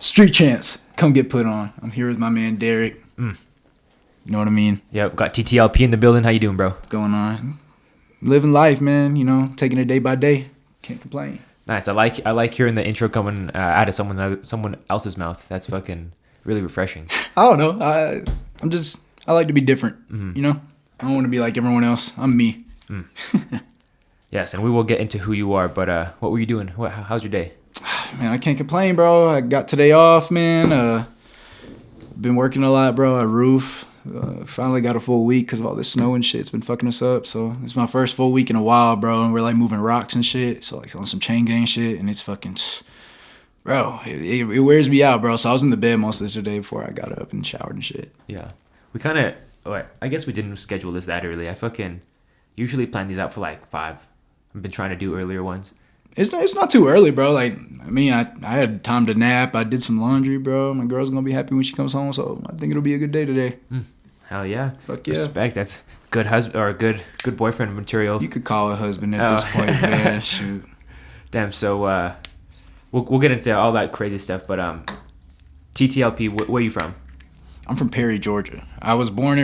Street chants, come get put on. I'm here with my man Derek. You know what I mean? Yep, got TTLP in the building. How you doing, bro? What's going on? Living life, man. You know, taking it day by day. Can't complain. Nice. I like hearing the intro coming out of someone else's mouth. That's fucking really refreshing. I don't know. I like to be different. You know, I don't want to be like everyone else. I'm me. Yes, and we will get into who you are. But what were you doing? How's your day? Man, I can't complain, bro. I got today off, man. Been working a lot, bro. At roof. Finally got a full week because of all this snow and shit. It's been fucking us up. So it's my first full week in a while, bro. And we're like moving rocks and shit. So like on some chain gang shit, and it's fucking, bro. It wears me out, bro. So I was in the bed most of the day before I got up and showered and shit. Yeah, we kind of. I guess we didn't schedule this that early. I fucking usually plan these out for like 5. I've been trying to do earlier ones. It's not too early, bro. Like, I mean, I had time to nap. I did some laundry, bro. My girl's gonna be happy when she comes home, so I think it'll be a good day today. Hell yeah. Fuck yeah. Respect. That's good husband or good boyfriend material. You could call a husband at this point, man. Shoot. Damn. So we'll get into all that crazy stuff, but TTLP, where are you from? I'm from Perry, Georgia. I was born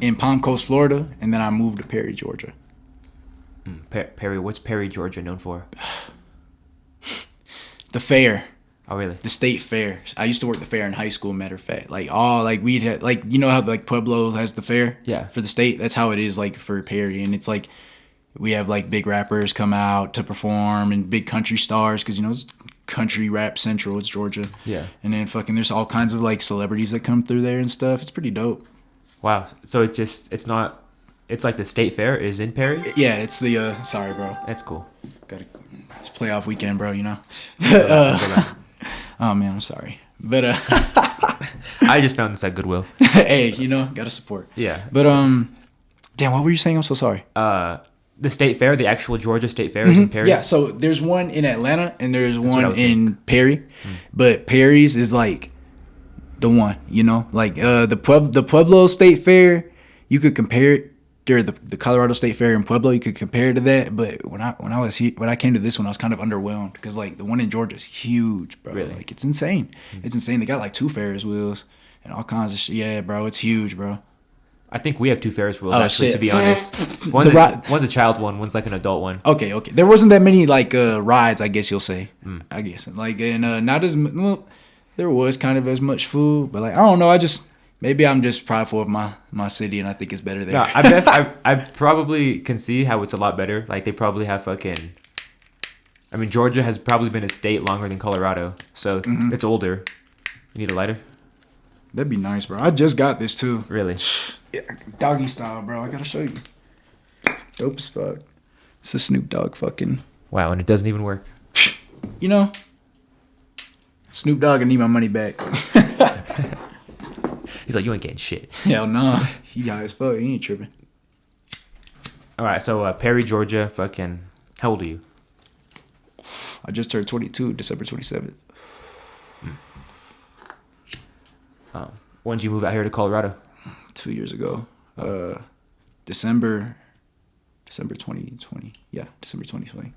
in Palm Coast, Florida, and then I moved to Perry, Georgia. Perry. What's Perry, Georgia known for? The fair. Oh, really? The state fair. I used to work the fair in high school, matter of fact. We'd had, like, you know how, like, Pueblo has the fair? Yeah. For the state? That's how it is, like, for Perry. And it's, like, we have, like, big rappers come out to perform and big country stars because, you know, it's country rap central. It's Georgia. Yeah. And then fucking there's all kinds of, like, celebrities that come through there and stuff. It's pretty dope. Wow. So it's like the state fair is in Perry? Yeah, it's the, sorry, bro. That's cool. It's playoff weekend, bro, you know? Oh, man, I'm sorry. But, I just found this at Goodwill. Hey, you know, gotta support. Yeah. But, damn, what were you saying? I'm so sorry. The state fair, the actual Georgia state fair is in Perry? Yeah, so there's one in Atlanta and there's one in Perry. But Perry's is, like, the one, you know? Like, the Pueblo State Fair, you could compare it. The Colorado State Fair in Pueblo, you could compare to that, but when I came to this one, I was kind of underwhelmed because like the one in Georgia is huge, bro. Really? Like it's insane. It's insane. They got like 2 Ferris wheels and all kinds of shit. Yeah, bro, it's huge, bro. I think we have 2 Ferris wheels actually, shit. to be honest. One's a child one, one's like an adult one. Okay. There wasn't that many like rides, I guess you'll say. I guess like and not as well. There was kind of as much food, but like I don't know. Maybe I'm just prideful of my city, and I think it's better there. No, I probably can see how it's a lot better. Like they probably have I mean, Georgia has probably been a state longer than Colorado, so it's older. You need a lighter? That'd be nice, bro. I just got this too. Really? Yeah, doggy style, bro. I gotta show you. Dope as fuck. It's a Snoop Dogg fucking. Wow, and it doesn't even work. You know, Snoop Dogg, I need my money back. He's like, you ain't getting shit. Hell no. He high as fuck. He ain't tripping. All right, so Perry, Georgia, fucking. How old are you? I just turned 22, December 27th. When did you move out here to Colorado? 2 years ago. December 2020. Yeah, December 2020.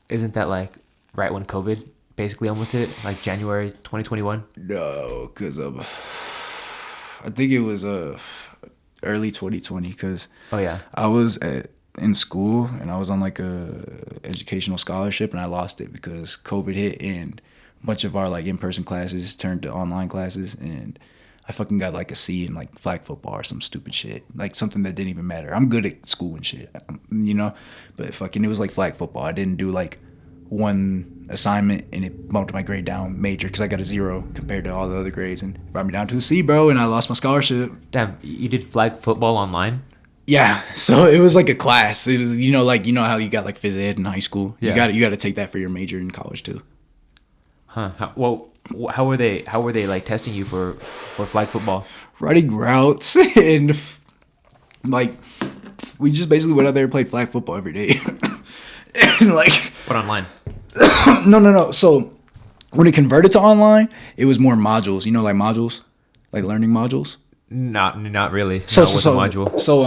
Isn't that like right when COVID basically almost hit, like January 2021? No, because I think it was early 2020 because I was in school and I was on like a educational scholarship and I lost it because COVID hit and a bunch of our like in-person classes turned to online classes and I fucking got like a C in like flag football or some stupid shit, like something that didn't even matter. I'm good at school and shit, you know, but fucking it was like flag football. I didn't do like one assignment and it bumped my grade down major because I got a 0 compared to all the other grades and brought me down to a C, bro, and I lost my scholarship. Damn, you did flag football online? Yeah, so it was like a class. It was, you know how you got like phys ed in high school. Yeah. You got to take that for your major in college too. Huh? How were they like testing you for flag football? Running routes and like we just basically went out there and played flag football every day. And like but online. No. So when it converted to online, it was more modules. You know, like modules, like learning modules. Not really. So a module. So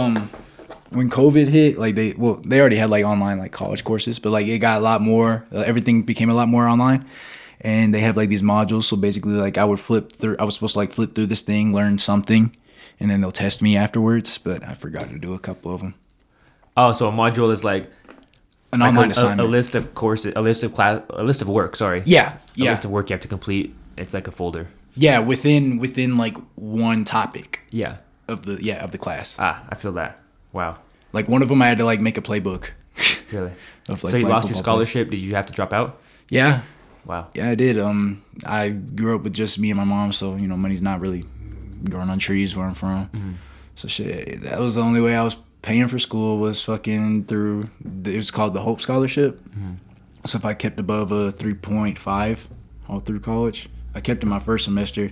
when COVID hit, like they already had like online like college courses, but like it got a lot more. Everything became a lot more online, and they have like these modules. So basically, like I was supposed to like flip through this thing, learn something, and then they'll test me afterwards. But I forgot to do a couple of them. Oh, so a module is like an online assignment, a list of courses, a list of work. Sorry. Yeah. A list of work you have to complete. It's like a folder. Yeah, within like one topic. Yeah. Of the class. I feel that. Wow. Like one of them, I had to like make a playbook. Really? Of, like, so you lost your scholarship? Did you have to drop out? Yeah. Wow. Yeah, I did. I grew up with just me and my mom, so money's not really growing on trees where I'm from. Mm-hmm. So shit, that was the only way I was paying for school was fucking through. It was called the Hope Scholarship. Mm-hmm. So if I kept above a 3.5 all through college, I kept in my first semester.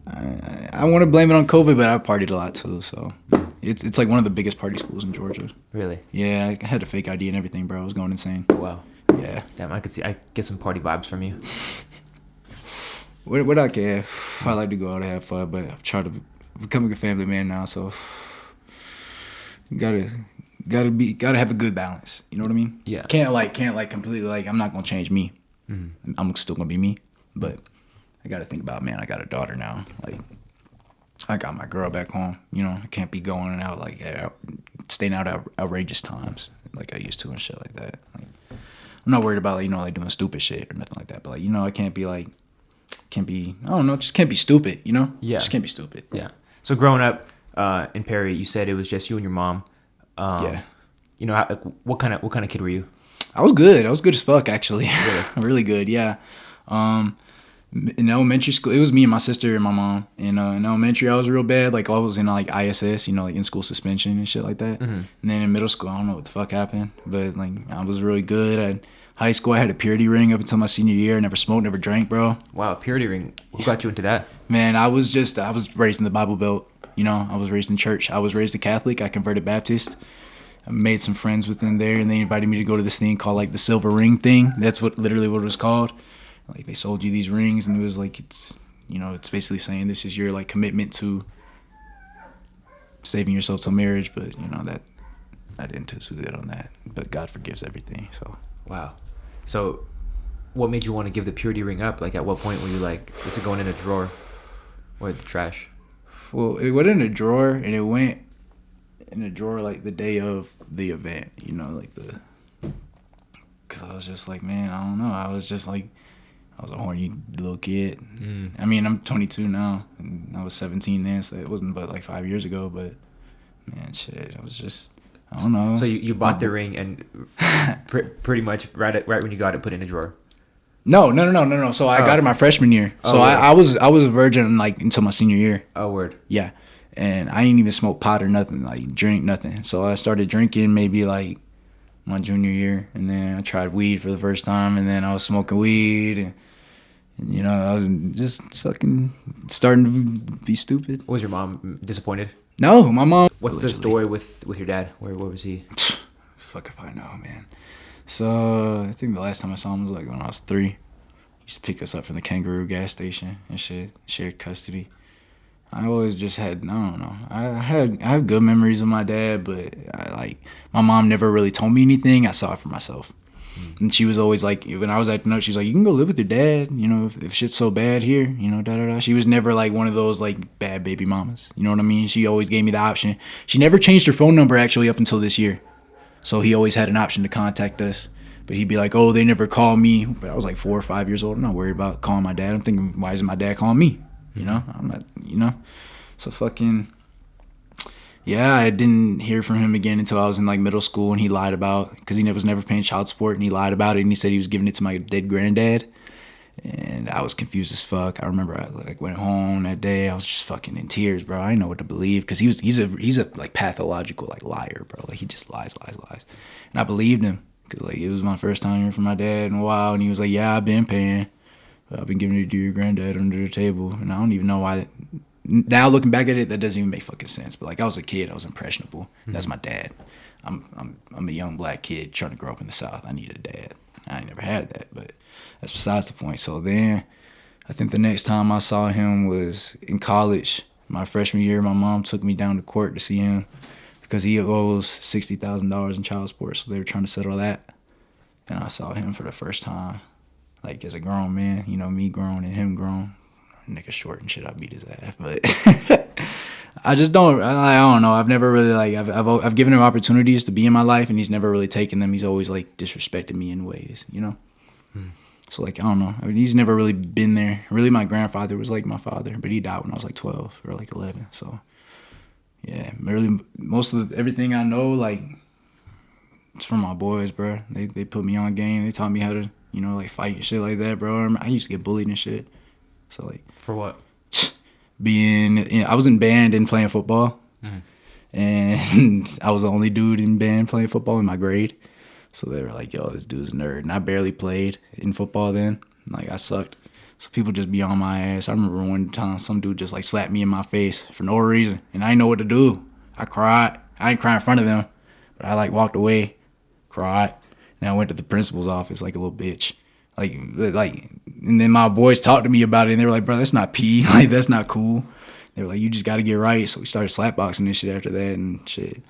I want to blame it on COVID, but I partied a lot too. So it's like one of the biggest party schools in Georgia. Really? Yeah, I had a fake ID and everything, bro. I was going insane. Wow. Yeah. Damn, I get some party vibes from you. What I care. I like to go out and have fun, but I'm trying to become a family man now, so gotta have a good balance. You know what I mean? Yeah. Can't completely like I'm not gonna change me. Mm-hmm. I'm still gonna be me, but I gotta think about, man, I got a daughter now. Like I got my girl back home. I can't be going out like staying out at outrageous times like I used to and shit like that. Like, I'm not worried about like doing stupid shit or nothing like that. But like I can't be I don't know, just can't be stupid. Yeah, just can't be stupid. Yeah. So growing up in Perry, you said it was just you and your mom. Yeah. What kind of kid were you? I was good. I was good as fuck actually. Really, really good. Yeah. In elementary school, it was me and my sister and my mom. In elementary, I was real bad. Like I was in like ISS, like in school suspension and shit like that. Mm-hmm. And then in middle school, I don't know what the fuck happened, but like I was really good. At high school, I had a purity ring up until my senior year. Never smoked, never drank, bro. Wow, purity ring. Who got you into that? Man, I was raised in the Bible Belt. I was raised in church. I was raised a Catholic. I converted Baptist. I made some friends within there, and they invited me to go to this thing called like the Silver Ring thing. That's literally what it was called. Like they sold you these rings, and it was like it's basically saying this is your like commitment to saving yourself till marriage. But that I didn't do too good on that. But God forgives everything. So wow. So what made you want to give the purity ring up? Like at what point were you like, this is going in a drawer or the trash? Well, it went in a drawer, and it went in a drawer like the day of the event. Because I was just like, man, I don't know. I was a horny little kid. Mm. I mean, I'm 22 now, and I was 17 then, so it wasn't but like 5 years ago. But man, shit, I was just, I don't know. So you bought the ring and pretty much right when you got it, put it in a drawer. No. So I got it my freshman year. So I was a virgin like until my senior year. Oh, word. Yeah, and I didn't even smoke pot or nothing, like drink nothing. So I started drinking maybe like my junior year, and then I tried weed for the first time, and then I was smoking weed, and I was just fucking starting to be stupid. Was your mom disappointed? No, my mom. What's the story with your dad? Where was he? Fuck if I know, man. So I think the last time I saw him was like when I was 3. He used to pick us up from the Kangaroo gas station and shit. Shared custody. I always just had, I don't know. I have good memories of my dad, but my mom never really told me anything. I saw it for myself. And she was always like, when I was acting up, she's like, you can go live with your dad, if shit's so bad here, da-da-da. She was never like one of those like bad baby mamas. You know what I mean? She always gave me the option. She never changed her phone number actually up until this year. So he always had an option to contact us. But he'd be like, oh, they never call me. But I was like 4 or 5 years old. I'm not worried about calling my dad. I'm thinking, why isn't my dad calling me? I'm not, So fucking, yeah, I didn't hear from him again until I was in like middle school, and he lied about, because he was never paying child support, and he lied about it, and he said he was giving it to my dead granddad. And I was confused as fuck. I remember I like went home that day. I was just fucking in tears, bro. I didn't know what to believe, because he's a like pathological like liar, bro. Like he just lies. And I believed him, because like it was my first time hearing from my dad in a while, and he was like, yeah, I've been paying. I've been giving it to your granddad under the table, and I don't even know why. Now looking back at it, that doesn't even make fucking sense. But like I was a kid, I was impressionable. Mm-hmm. That's my dad. I'm a young black kid trying to grow up in the South. I need a dad. I never had that, but that's besides the point. So then, I think the next time I saw him was in college, my freshman year. My mom took me down to court to see him because he owes $60,000 in child support. So they were trying to settle that, and I saw him for the first time. Like, as a grown man, you know, me grown and him grown. Nigga short and shit, I beat his ass. But I just don't. I don't know. I've never really like. I've given him opportunities to be in my life, and he's never really taken them. He's always like disrespected me in ways, you know. So like, I don't know. I mean, he's never really been there. Really, my grandfather was like my father, but he died when I was like 12 or like 11. So yeah, really, most of everything I know, like, it's from my boys, bro. They put me on game. They taught me how to, you know, like, fight and shit like that, bro. I used to get bullied and shit. So like, for what? I was in band and playing football, and I was the only dude in band playing football in my grade. So they were like, yo, this dude's a nerd. And I barely played in football then. Like, I sucked. So people just be on my ass. I remember one time some dude just like slapped me in my face for no reason. And I didn't know what to do. I cried. I didn't cry in front of them. But I like walked away, cried. And I went to the principal's office like a little bitch. Like, and then my boys talked to me about it. And they were like, bro, that's not P. Like, that's not cool. They were like, you just got to get right. So we started slapboxing and shit after that and shit.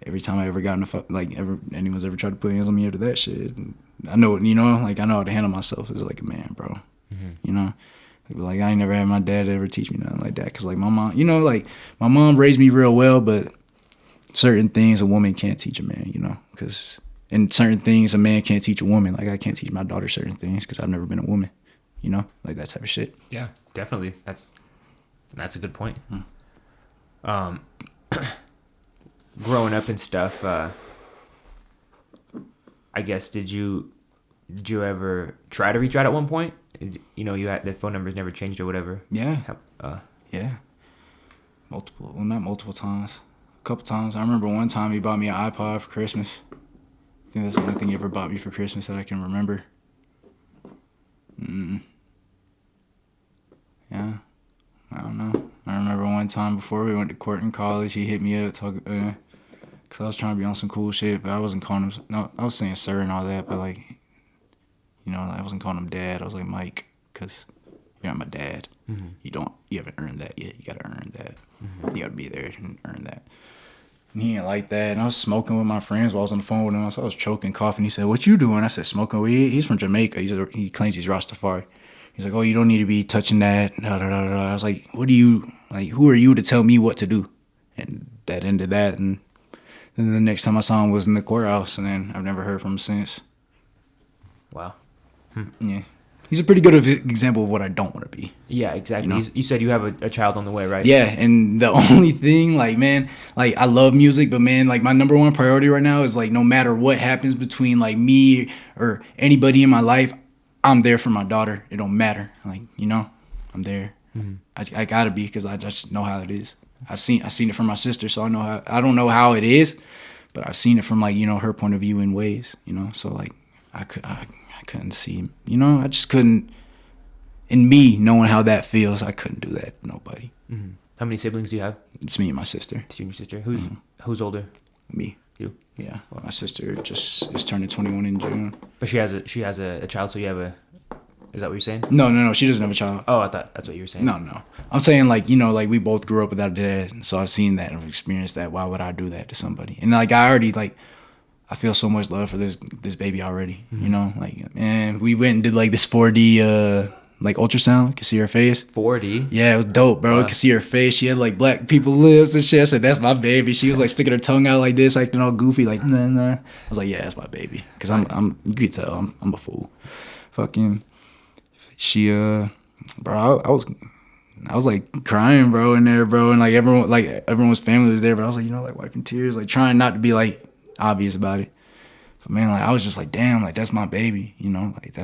Every time I ever got in anyone's ever tried to put hands on me after that shit, I know, you know, like, I know how to handle myself as like a man, bro. You know, like, I ain't never had my dad ever teach me nothing like that. Cause like my mom, you know, like, my mom raised me real well, but certain things a woman can't teach a man, you know, and certain things a man can't teach a woman. Like, I can't teach my daughter certain things because I've never been a woman, you know, like that type of shit. Yeah, definitely. That's a good point. Growing up and stuff, I guess, did you ever try to reach out at one point? You know, you had the phone numbers never changed or whatever. Yeah. Yeah. Not multiple times. A couple times. I remember one time he bought me an iPod for Christmas. I think that's the only thing he ever bought me for Christmas that I can remember. Yeah. I don't know. I remember one time before we went to court in college, he hit me up talking, cause I was trying to be on some cool shit, but I wasn't calling him. No, I was saying sir and all that, but like, you know, I wasn't calling him dad. I was like Mike, cause you're not my dad. You haven't earned that yet. You gotta earn that. You gotta be there and earn that. And he ain't like that. And I was smoking with my friends while I was on the phone with him. So I was choking, coughing. He said, "What you doing?" I said, "Smoking weed." He's from Jamaica. He claims he's Rastafari. He's like, "Oh, you don't need to be touching that." Da, da, da, da. I was like, "What do you like? Who are you to tell me what to do?" And that ended that. And then the next time I saw him was in the courthouse, and then I've never heard from him since. Wow. Yeah. He's a pretty good example of what I don't want to be. Yeah, exactly. You know? You said you have a child on the way, right? Yeah, and the only thing, like, man, like, I love music, but, man, like, my number one priority right now is, like, no matter what happens between, like, me or anybody in my life, I'm there for my daughter. It don't matter. Like, you know, I'm there. I gotta be, because I just know how it is. I've seen it from my sister, so I don't know how it is, but I've seen it from, like, you know, her point of view in ways, you know, so, like, I couldn't see, you know, I just couldn't, in me, knowing how that feels, I couldn't do that to nobody. How many siblings do you have? It's me and my sister. It's you and your sister. Who's older? Me. You? Yeah. Well, my sister just is turning 21 in June. But she has a child, so you have a... Is that what you're saying? No. She doesn't have a child. Oh, I thought that's what you were saying. No. I'm saying, like, you know, like, we both grew up without a dad, so I've seen that and I've experienced that. Why would I do that to somebody? And, like, I already, like... I feel so much love for this baby already, you know? Like, and we went and did, like, this 4D, like, ultrasound. You could see her face. 4D? Yeah, it was dope, bro. You could see her face. She had, like, black people lips and shit. I said, that's my baby. She was, like, sticking her tongue out like this, acting all goofy, like, nah. I was like, yeah, that's my baby. Because you could tell, I'm a fool. Fucking, she, bro, I was like crying, bro, in there, bro. And, like, everyone's family was there, but I was, like, you know, like, wiping tears, like, trying not to be, like, obvious about it. But, man, like, I was just like, damn, like, that's my baby, you know, like,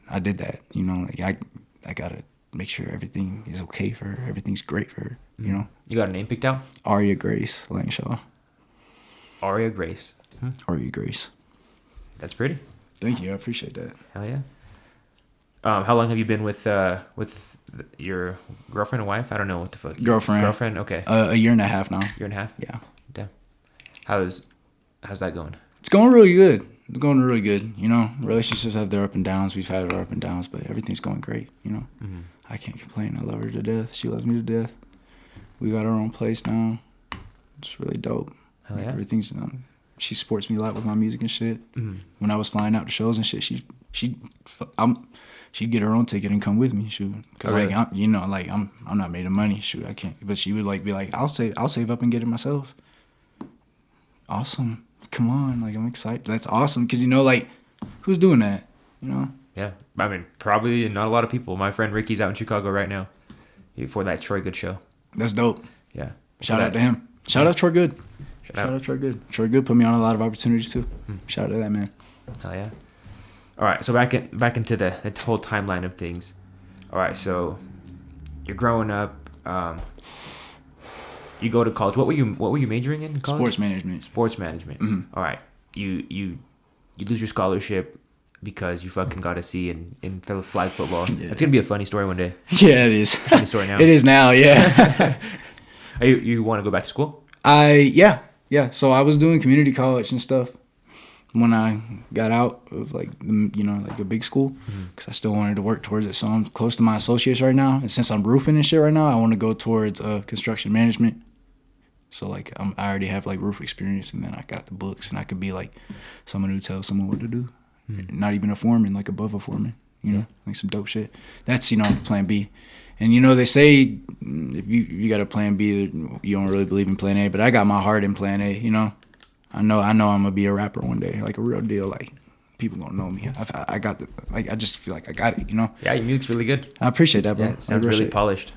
I did that, you know, like, I gotta make sure everything is okay for her, everything's great for her, you know. You got a name picked out? Aria Grace Langshaw. Aria Grace. Aria Grace. That's pretty. Thank you, I appreciate that. Hell yeah. How long have you been with your girlfriend or wife? I don't know what the fuck. Girlfriend, okay. A year and a half now. Year and a half? Yeah. Damn. How's that going? It's going really good. It's going really good. You know, relationships have their up and downs. We've had our up and downs, but everything's going great. You know, I can't complain. I love her to death. She loves me to death. We got our own place now. It's really dope. Hell yeah. Everything's she supports me a lot with my music and shit. When I was flying out to shows and shit, she she'd get her own ticket and come with me, shoot. Cause really? I'm not made of money, shoot. I can't. But she would like be like, I'll save up and get it myself. Awesome. Come on, like I'm excited. That's awesome, cause like, who's doing that? Yeah, I mean, probably not a lot of people. My friend Ricky's out in Chicago right now for that Troy Good show. That's dope. Yeah. Shout out to him. Shout out Troy Good. Shout out Troy Good. Troy Good put me on a lot of opportunities too. Shout out to that man. Hell yeah. All right, so back into the whole timeline of things. All right, so you're growing up. You go to college. What were you majoring in college? Sports management. Sports management. Mm-hmm. All right. You lose your scholarship because you fucking got a C in flag football. Yeah. It's gonna be a funny story one day. Yeah, it is. It's a funny story now. It is now. Yeah. You want to go back to school? Yeah. So I was doing community college and stuff when I got out of like a big school, because I still wanted to work towards it. So I'm close to my associates right now, and since I'm roofing and shit right now, I want to go towards construction management. So like I already have like roof experience, and then I got the books, and I could be like someone who tells someone what to do. Not even a foreman, like above a foreman, like some dope shit. That's plan B. And they say if you got a plan B, you don't really believe in plan A, but I got my heart in plan A. I know I'm gonna be a rapper one day, like a real deal. Like people gonna know me. I got the I just feel like I got it. Yeah, your music's really good. I appreciate that, bro. Yeah, it sounds really polished.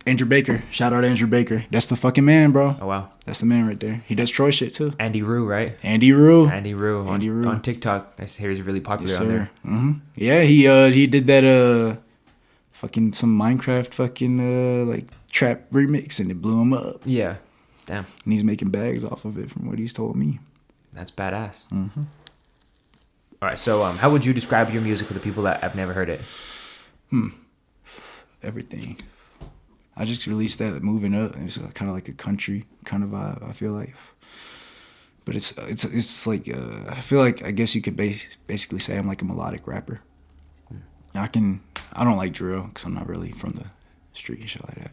Andrew Baker, shout out to Andrew Baker. That's the fucking man, bro. Oh wow, that's the man right there. He does Troy shit too. Andy Rue, right? Andy Rue on TikTok. I hear he's really popular on there. Mm-hmm. Yeah, he did that fucking some Minecraft fucking like trap remix, and it blew him up. Yeah, damn. And he's making bags off of it, from what he's told me. That's badass. Mm-hmm. All right, so how would you describe your music for the people that have never heard it? Everything. I just released that Moving Up, and it's kind of like a country kind of vibe, I feel like. But it's like I feel like, I guess you could basically say I'm like a melodic rapper. I don't like drill because I'm not really from the street and shit like that.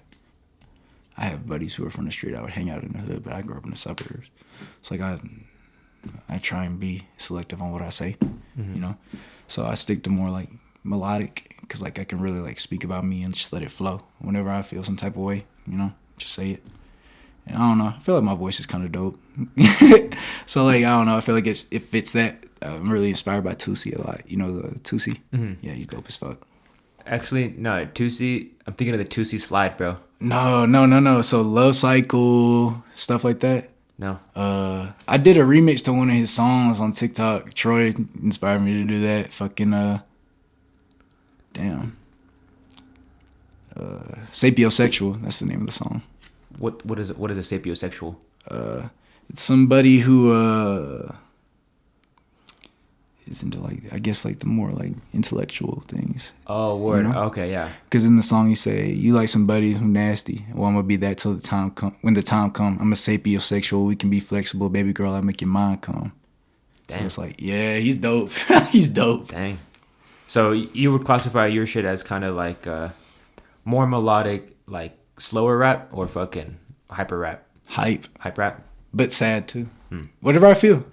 I have buddies who are from the street. I would hang out in the hood, but I grew up in the suburbs. It's like I try and be selective on what I say, So I stick to more like melodic, because like I can really like speak about me and just let it flow whenever I feel some type of way, just say it. And I don't know, I feel like my voice is kind of dope. So like I don't know, I feel like it fits that. I'm really inspired by Tusi a lot. The Tusi? Mm-hmm. Yeah, he's dope as fuck. Actually, no, Tusi. I'm thinking of the Tusi slide, bro. No. So Love Cycle, stuff like that. No. I did a remix to one of his songs on TikTok. Troy inspired me to do that. Fucking damn. Sapiosexual. That's the name of the song. What is it? What is a sapiosexual? It's somebody who is into like, I guess like the more like intellectual things. Oh, word. Okay, yeah. Because in the song you say, you like somebody who nasty. Well, I'm gonna be that till the time come. When the time come, I'm a sapiosexual. We can be flexible, baby girl. I make your mind come. Damn. So it's like, yeah, he's dope. He's dope. Dang. So you would classify your shit as kind of like more melodic, like slower rap, or fucking hyper rap? Hype rap. But sad too. Whatever I feel.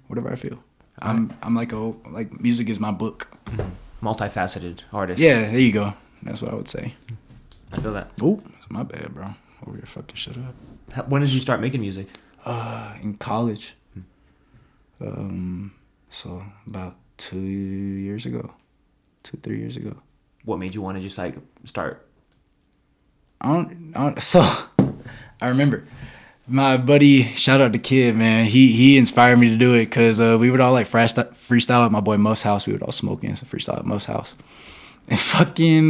Whatever I feel. I'm like music is my book. Multifaceted artist. Yeah, there you go. That's what I would say. I feel that. Oh, that's my bad, bro. Over here, fucking shut up. When did you start making music? In college. So about 2 years ago. 2-3 years ago. What made you want to just like start? So I remember my buddy, shout out to Kid, man. He inspired me to do it, because we would all like freestyle at my boy Muff's house. We would all smoke in some freestyle at Muff's house. And fucking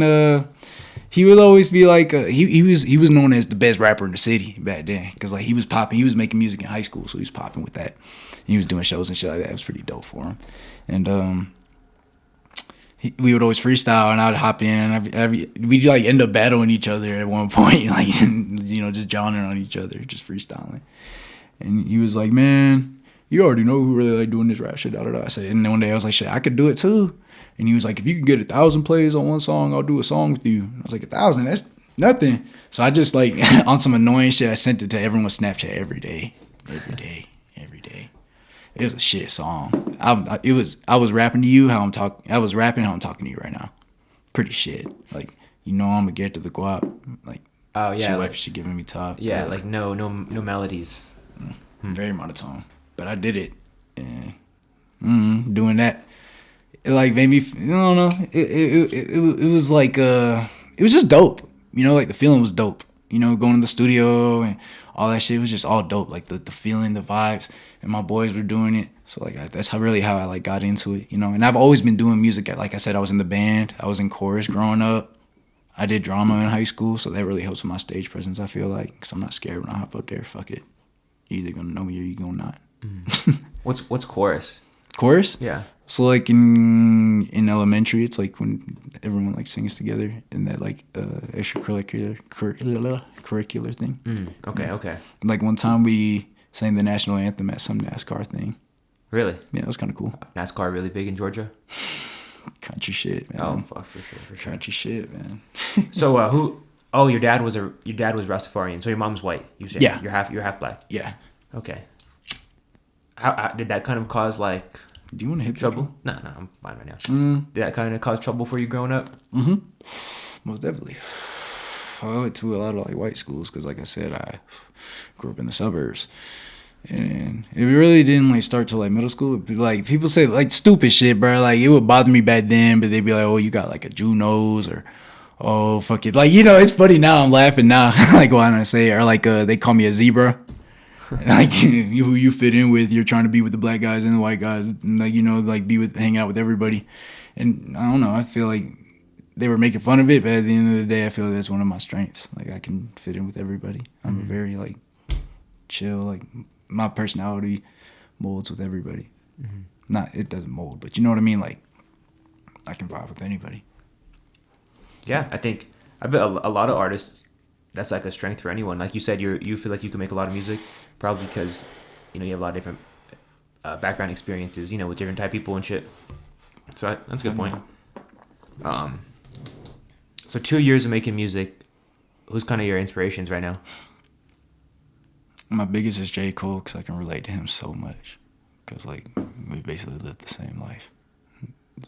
he would always be like he was known as the best rapper in the city back then, because like he was popping. He was making music in high school, so he was popping with that. And he was doing shows and shit like that. It was pretty dope for him. And we would always freestyle, and I would hop in, and we'd like end up battling each other at one point, like just jawing on each other, just freestyling. And he was like, "Man, you already know who really like doing this rap shit." Da da da. I said, and then one day I was like, "Shit, I could do it too." And he was like, "If you can get 1,000 plays on one song, I'll do a song with you." And I was like, 1,000? That's nothing. So I just like on some annoying shit, I sent it to everyone's Snapchat every day. It was a shit song. I was rapping to you how I'm talking. I was rapping how I'm talking to you right now. Pretty shit. Like, I'm gonna get to the guap. Like, oh yeah, she giving me top. Yeah, like no melodies. Very monotone. But I did it. And doing that, it like made me. I don't know. It was like it was just dope. Like the feeling was dope. Going to the studio and all that shit was just all dope. Like the feeling, the vibes, and my boys were doing it. So like that's how I like got into it. And I've always been doing music. Like I said, I was in the band. I was in chorus growing up. I did drama in high school, so that really helps with my stage presence. I feel like, because I'm not scared when I hop up there. Fuck it, you're either gonna know me or you gonna not. What's chorus? Chorus? Yeah. So like in elementary, it's like when everyone like sings together in that like extracurricular thing. Okay. Like one time we sang the national anthem at some NASCAR thing. Really? Yeah, it was kind of cool. NASCAR really big in Georgia? Country shit, man. Oh, fuck, for sure. Country shit, man. So who? Oh, your dad was Rastafarian. So your mom's white. You said. Yeah. You're half black. Yeah. Okay. How did that kind of cause like? Do you want to hit trouble? No, I'm fine right now. Did that kind of cause trouble for you growing up? Most definitely. I went to a lot of like white schools because, like I said, I grew up in the suburbs, and it really didn't like start till like middle school. Like people say like stupid shit, bro. Like it would bother me back then, but they'd be like, "Oh, you got like a Jew nose," or "Oh, fuck it." Like it's funny now. I'm laughing now. Like why don't I say it? Or like they call me a zebra. Like who you fit in with, you're trying to be with the black guys and the white guys, and like like hang out with everybody. And I don't know, I feel like they were making fun of it, but at the end of the day, I feel like that's one of my strengths. Like I can fit in with everybody. I'm very like chill. Like my personality molds with everybody. Not it doesn't mold, but you know what I mean. Like I can vibe with anybody. Yeah, I bet a lot of artists. That's like a strength for anyone. Like you said, you feel like you can make a lot of music, probably because, you have a lot of different background experiences, with different type of people and shit. So that's a good point. So 2 years of making music. Who's kind of your inspirations right now? My biggest is J. Cole, because I can relate to him so much. Because like we basically lived the same life,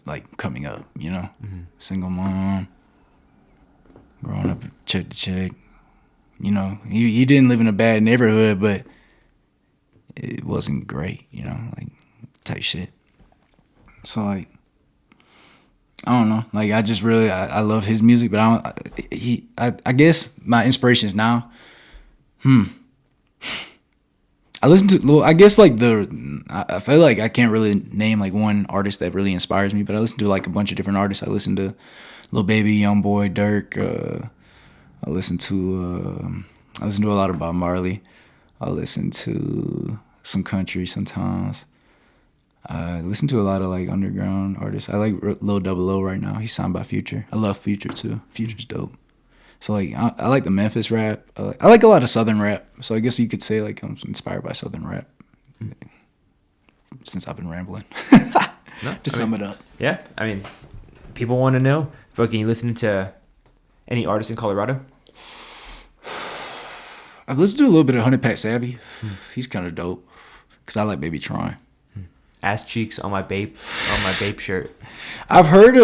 like coming up, single mom, growing up check to check. He didn't live in a bad neighborhood, but it wasn't great, like type shit. So like, I don't know, like I just really I love his music, but I guess my inspirations now, I listen to, I guess like I feel like I can't really name like one artist that really inspires me, but I listen to like a bunch of different artists. I listen to Lil Baby, Youngboy, Durk. I listen to a lot of Bob Marley. I listen to some country sometimes. I listen to a lot of like underground artists. I like Lil Double O right now. He's signed by Future. I love Future too. Future's dope. So like I like the Memphis rap. I like a lot of Southern rap. So I guess you could say like I'm inspired by Southern rap. Since I've been rambling. To sum it up. Yeah, I mean, people want to know. Fucking, you listening to any artists in Colorado? I've listened to a little bit of 100 Pat Savvy. He's kind of dope. Because I like Baby Tron. Ass cheeks on my Vape shirt. I've heard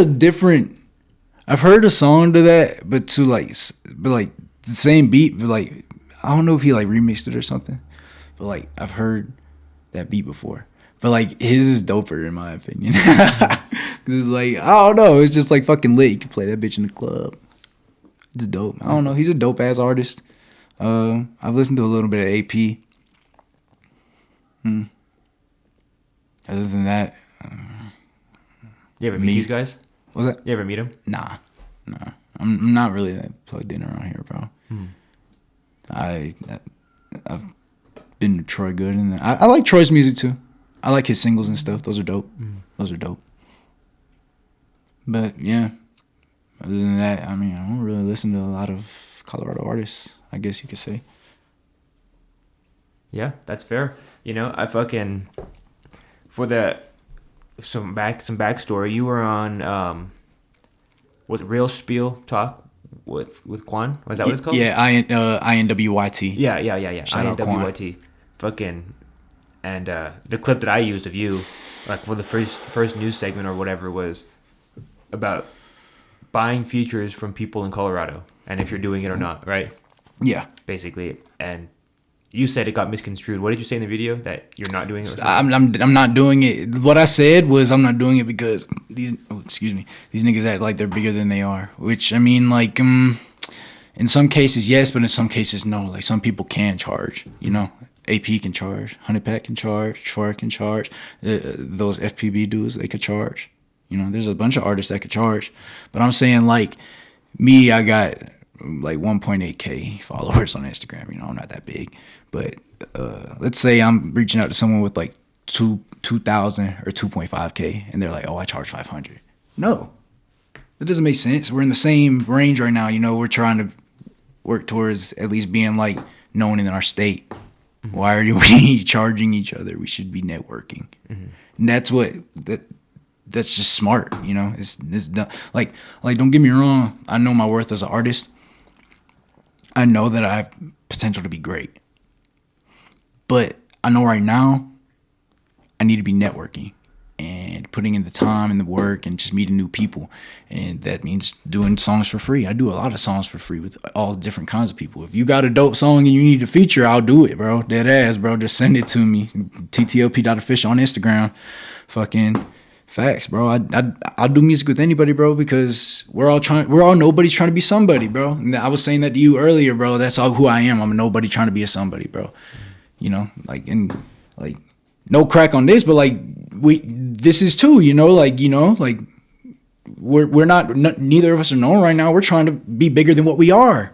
a song to that, but the same beat, but like, I don't know if he like remixed it or something. But like, I've heard that beat before. But like, his is doper in my opinion. Because it's like, I don't know, it's just like fucking lit. You can play that bitch in the club. It's dope. I don't know. He's a dope ass artist. I've listened to a little bit of AP. Other than that, you ever meet these guys? What's that? You ever meet them? Nah. I'm not really that plugged in around here, bro. I've been to Troy Good, and I like Troy's music too. I like his singles and stuff. Those are dope. But yeah. Other than that, I mean, I don't really listen to a lot of Colorado artists, I guess you could say. Yeah, that's fair. I fucking, for some backstory, you were on with Real Spiel Talk with Quan. Was that what it's called? Yeah, INWYT. Yeah. Shout out Quan. INWYT. Fucking, And the clip that I used of you, like for the first news segment or whatever, was about buying features from people in Colorado and if you're doing it or not, right? Yeah. Basically. And you said it got misconstrued. What did you say in the video? That you're not doing it? I'm not doing it. What I said was I'm not doing it because these niggas act like they're bigger than they are. Which, I mean, like, in some cases, yes, but in some cases, no. Like, some people can charge, you know? AP can charge, Honeypack can charge, Troy can charge. Those FPB dudes, they could charge. You know, there's a bunch of artists that could charge. But I'm saying, like, me, I got like 1.8K followers on Instagram. You know, I'm not that big. But let's say I'm reaching out to someone with like 2,000 or 2.5K, and they're like, oh, I charge 500. No, that doesn't make sense. We're in the same range right now. You know, we're trying to work towards at least being like known in our state. Mm-hmm. Why are we charging each other? We should be networking. Mm-hmm. And that's just smart, you know. It's like don't get me wrong. I know my worth as an artist. I know that I have potential to be great. But I know right now I need to be networking and putting in the time and the work and just meeting new people. And that means doing songs for free. I do a lot of songs for free with all different kinds of people. If you got a dope song and you need a feature, I'll do it, bro. Dead ass, bro. Just send it to me. TTLP.official on Instagram. Fucking facts, bro. I'll do music with anybody, bro, because nobody's trying to be somebody, bro. And I was saying that to you earlier, bro. That's all who I am. I'm a nobody trying to be a somebody, bro. You know, like, and like, no crack on this, but like, this is too, you know, like, we're not, neither of us are known right now. We're trying to be bigger than what we are,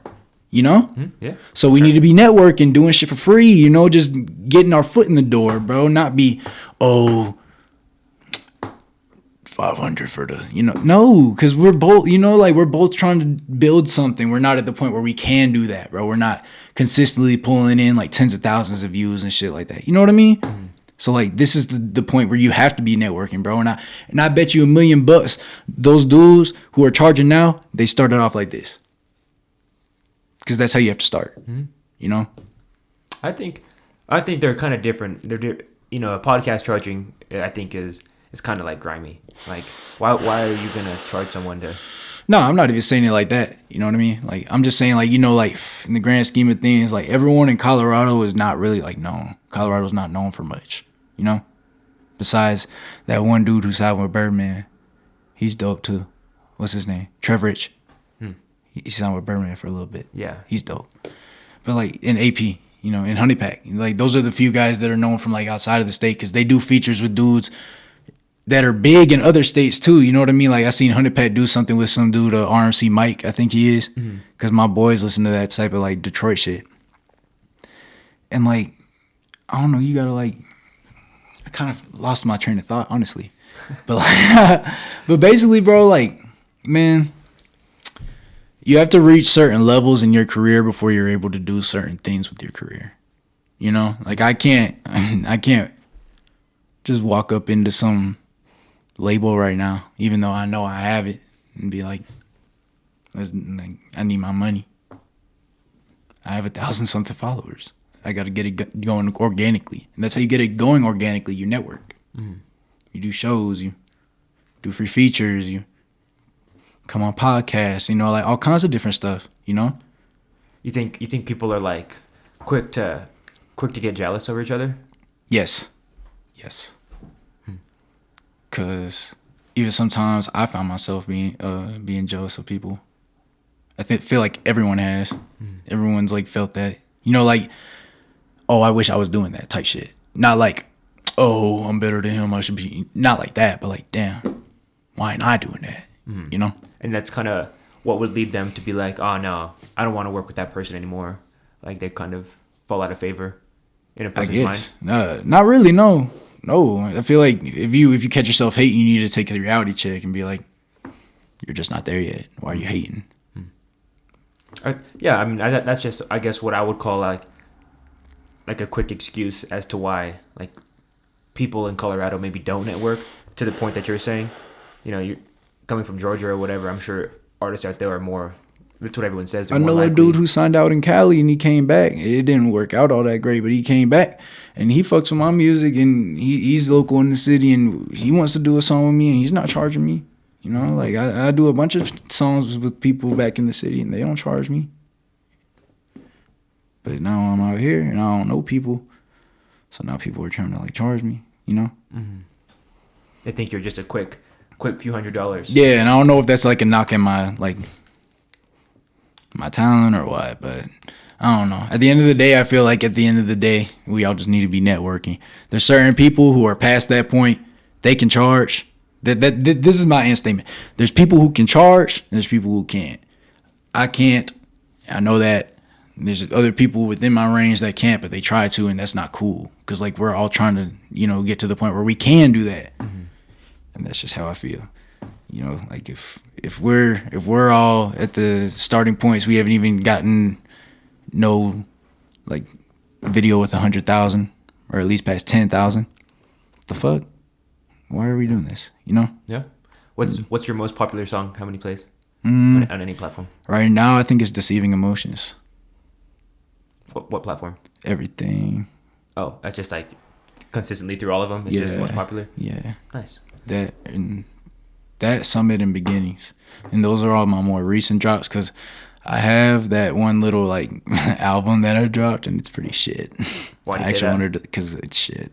you know? Mm-hmm. Yeah. So we need to be networking, doing shit for free, you know, just getting our foot in the door, bro. Not be, 500 for the, you know, no, because we're both, you know, like, we're both trying to build something. We're not at the point where we can do that, bro. We're not consistently pulling in like tens of thousands of views and shit like that. You know what I mean? Mm-hmm. So like, this is the point where you have to be networking, bro. And I bet you $1 million, those dudes who are charging now, they started off like this, because that's how you have to start. Mm-hmm. You know? I think they're kind of different. You know, a podcast charging, I think is kind of like grimy. Like, why are you gonna charge someone to? No, I'm not even saying it like that. You know what I mean? Like, I'm just saying, like, you know, like, in the grand scheme of things, like, everyone in Colorado is not really like known. Colorado's not known for much, you know. Besides that one dude who signed with Birdman, he's dope too. What's his name? Trev Rich. He signed with Birdman for a little bit. Yeah, he's dope. But like in AP, you know, in Honeypack, like, those are the few guys that are known from like outside of the state, because they do features with dudes that are big in other states too. You know what I mean? Like, I seen Honeypack do something with some dude, RMC Mike, I think he is, because my boys listen to that type of like Detroit shit. And like, I don't know, you gotta like, I kind of lost my train of thought, honestly. But like, but basically, bro, like, man, you have to reach certain levels in your career before you're able to do certain things with your career. You know, like, I can't just walk up into some label right now, even though I know I have it, and be like, I need my money. I have 1,000-something followers. I got to get it going organically. And that's how you get it going organically. You network. Mm-hmm. You do shows. You do free features. You come on podcasts. You know, like, all kinds of different stuff, you know? You think people are, like, quick to get jealous over each other? Yes. Because even sometimes I find myself being jealous of people. I feel like everyone has. Everyone's like felt that. You know, like, oh, I wish I was doing that type shit. Not like, oh, I'm better than him, I should be. Not like that, but like, damn, why ain't I doing that? Mm-hmm. You know? And that's kind of what would lead them to be like, oh, no, I don't want to work with that person anymore. Like, they kind of fall out of favor in a person's mind. No, not really, no. No, I feel like if you catch yourself hating, you need to take a reality check and be like, you're just not there yet. Why are you hating? Yeah, I mean, that's just, I guess, what I would call like a quick excuse as to why, like, people in Colorado maybe don't network to the point that you're saying. You know, you're coming from Georgia or whatever. I'm sure artists out there are more That's what everyone says. I know a dude who signed out in Cali and he came back. It didn't work out all that great, but he came back and he fucks with my music and he's local in the city and he wants to do a song with me and he's not charging me. You know, like I do a bunch of songs with people back in the city and they don't charge me. But now I'm out here and I don't know people. So now people are trying to like charge me, you know? Mm-hmm. They think you're just a quick few $100s. Yeah, and I don't know if that's like a knock in my talent or what, but I don't know. At the end of the day, I feel like at the end of the day, we all just need to be networking. There's certain people who are past that point. They can charge. This is my end statement. There's people who can charge, and there's people who can't. I can't. I know that. There's other people within my range that can't, but they try to, and that's not cool. Because like we're all trying to, get to the point where we can do that, and that's just how I feel. Like if we're all at the starting points, we haven't even gotten no like video with 100,000 or at least past 10,000. What the fuck? Why are we doing this? Yeah. What's your most popular song? How many plays on any platform? Right now, I think it's Deceiving Emotions. What platform? Everything. Oh, that's just like consistently through all of them. It's just the most popular. Yeah. Nice. That Summit and Beginnings, and those are all my more recent drops because I have that one little like album that I dropped and it's pretty shit. Why do you I actually say that? wondered because it's shit.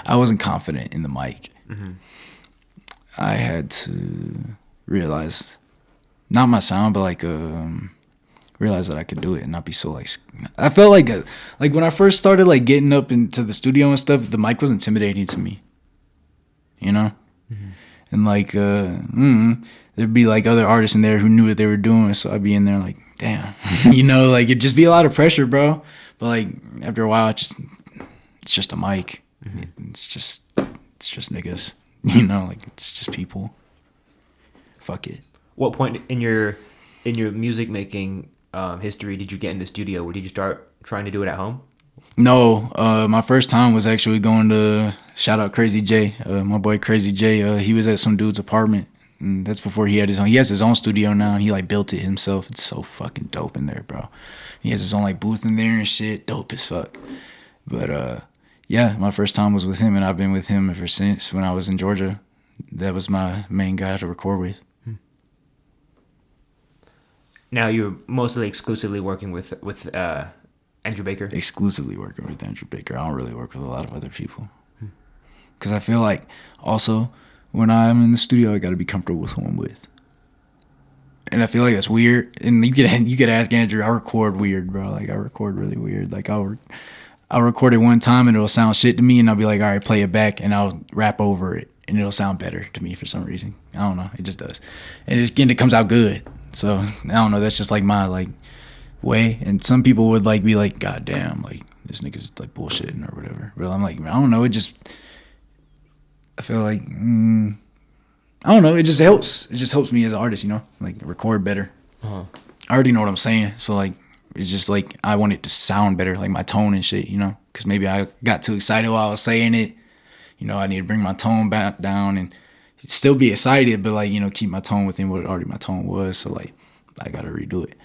I wasn't confident in the mic. Mm-hmm. I had to realize, not my sound, but like realize that I could do it and not be so like. I felt like when I first started like getting up into the studio and stuff, the mic was intimidating to me. Mm-hmm. And like there'd be like other artists in there who knew what they were doing, so I'd be in there like, damn, like it'd just be a lot of pressure, bro. But like after a while, it's just a mic. Mm-hmm. It's just niggas, like it's just people. Fuck it. What point in your music making history did you get in the studio, or did you start trying to do it at home? No, my first time was actually going to shout out Crazy J, my boy Crazy J. He was at some dude's apartment, and that's before he had his own. He has his own studio now, and he like built it himself. It's so fucking dope in there, bro. He has his own like booth in there and shit, dope as fuck. But yeah, my first time was with him, and I've been with him ever since. When I was in Georgia, that was my main guy to record with. Now you're mostly exclusively working with Andrew Baker? Exclusively working with Andrew Baker. I don't really work with a lot of other people. Because I feel like also when I'm in the studio, I got to be comfortable with who I'm with. And I feel like that's weird. And you could ask Andrew, I record weird, bro. Like I record really weird. Like I'll record it one time and it'll sound shit to me and I'll be like, all right, play it back and I'll rap over it. And it'll sound better to me for some reason. I don't know. It just does. And it comes out good. So I don't know. That's just like my like way. And some people would like be like, God damn, like this nigga's like bullshitting or whatever. But I'm like, I don't know. I feel like, I don't know. It just helps. It just helps me as an artist, like record better. Uh-huh. I already know what I'm saying. So like, it's just like, I want it to sound better, like my tone and shit, because maybe I got too excited while I was saying it. I need to bring my tone back down and still be excited, but like, keep my tone within what already my tone was. So like, I got to redo it.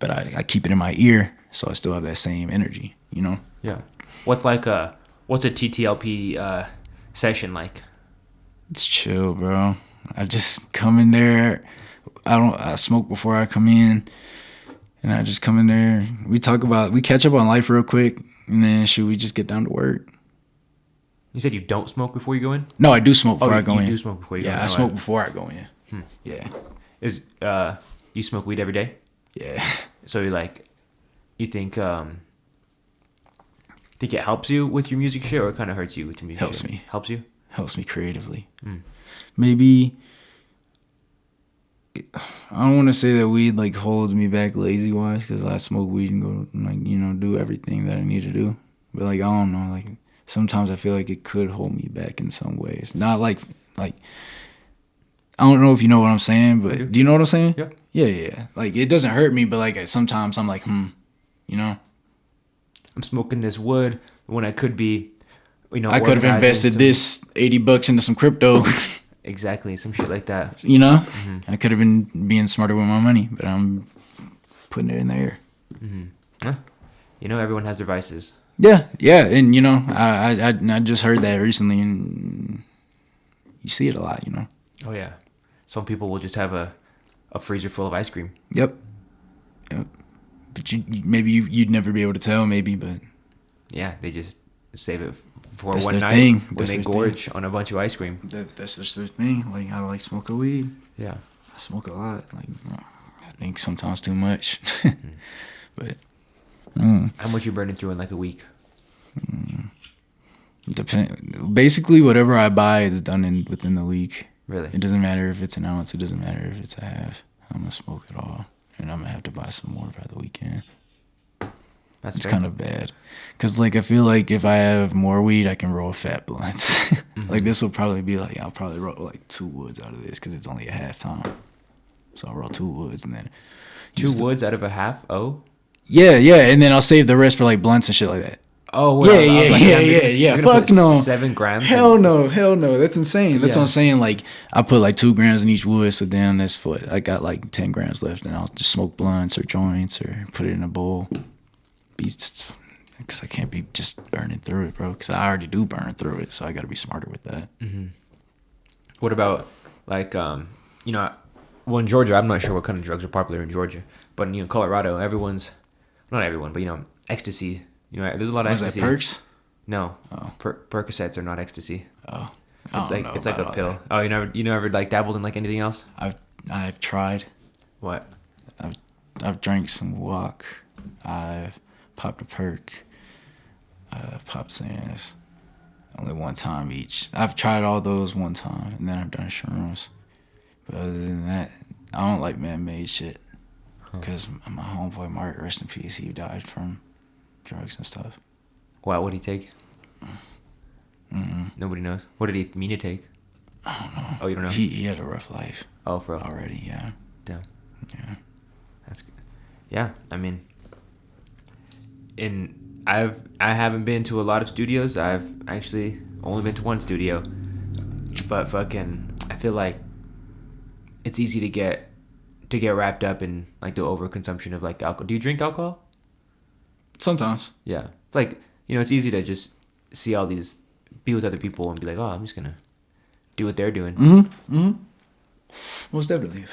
But I keep it in my ear, so I still have that same energy, Yeah. What's a TTLP session like? It's chill, bro. I just come in there. I smoke before I come in, and I just come in there. We catch up on life real quick, and then we just get down to work. You said you don't smoke before you go in? No, I do smoke before I go in. You do smoke before you go in? Yeah, I smoke before I go in. Yeah. You smoke weed every day? Yeah. So you think it helps you with your music shit, or it kind of hurts you with your music Helps shit? me. Helps you? Helps me creatively. Maybe, I don't want to say that weed like holds me back lazy wise, because I smoke weed and go like, do everything that I need to do. But like, I don't know, like sometimes I feel like it could hold me back in some ways. Not like I don't know if you know what I'm saying, but do you know what I'm saying? Yeah. Yeah. Like it doesn't hurt me, but like sometimes I'm like, I'm smoking this wood when I could be, I could have invested this $80 into some crypto. Exactly, some shit like that. You know, I could have been being smarter with my money, but I'm putting it in the air. Huh? You know, everyone has their vices. Yeah, and you know, I just heard that recently, and you see it a lot. You know. Oh yeah, some people will just have a freezer full of ice cream. Yep. But maybe you'd never be able to tell, maybe, but yeah, they just save it for that's one their night thing. when they gorge on a bunch of ice cream. That's just their thing. Like, I like smoking weed. Yeah, I smoke a lot. Like, I think sometimes too much. But how much you burning through in like a week? Basically, whatever I buy is done within the week. Really? It doesn't matter if it's an ounce. It doesn't matter if it's a half. I'm gonna smoke it all, and I'm gonna have to buy some more by the weekend. It's kind of bad, cause like I feel like if I have more weed, I can roll fat blunts. Like this will probably be like I'll probably roll like 2 woods out of this, cause it's only a half time. So I'll roll 2 woods and then 2 woods out of a half. Oh. Yeah, and then I'll save the rest for like blunts and shit like that. Oh, well, yeah. Fuck no. 7 grams. Hell no. That's insane. That's what I'm saying. Like I put like 2 grams in each wood, so damn, that's what I got like 10 grams left, and I'll just smoke blunts or joints or put it in a bowl. Because I can't be just burning through it, bro. Because I already do burn through it, so I got to be smarter with that. What about like you know, well in Georgia, I'm not sure what kind of drugs are popular in Georgia, but you know, Colorado, not everyone, but you know, ecstasy. You know, there's a lot of ecstasy. Is that Perks? No, Percocets are not ecstasy. Oh, it's like a pill. That. Oh, you never like dabbled in like anything else? I've tried. What? I've drank some walk. I've popped a perk. I've popped Sans. Only one time each. I've tried all those one time, and then I've done shrooms. But other than that, I don't like man-made shit. Because my homeboy Mark, rest in peace, he died from drugs and stuff. Wow, what did he take? Nobody knows. What did he mean to take? I don't know. Oh, you don't know? He had a rough life. Oh, for real? Already, yeah. Damn. Yeah. That's good. Yeah, I mean, I haven't been to a lot of studios. I've actually only been to one studio. But fucking, I feel like it's easy to get wrapped up in like the overconsumption of like alcohol. Do you drink alcohol? Sometimes. Yeah. It's like, you know, it's easy to just be with other people and be like, oh, I'm just gonna do what they're doing. Most definitely.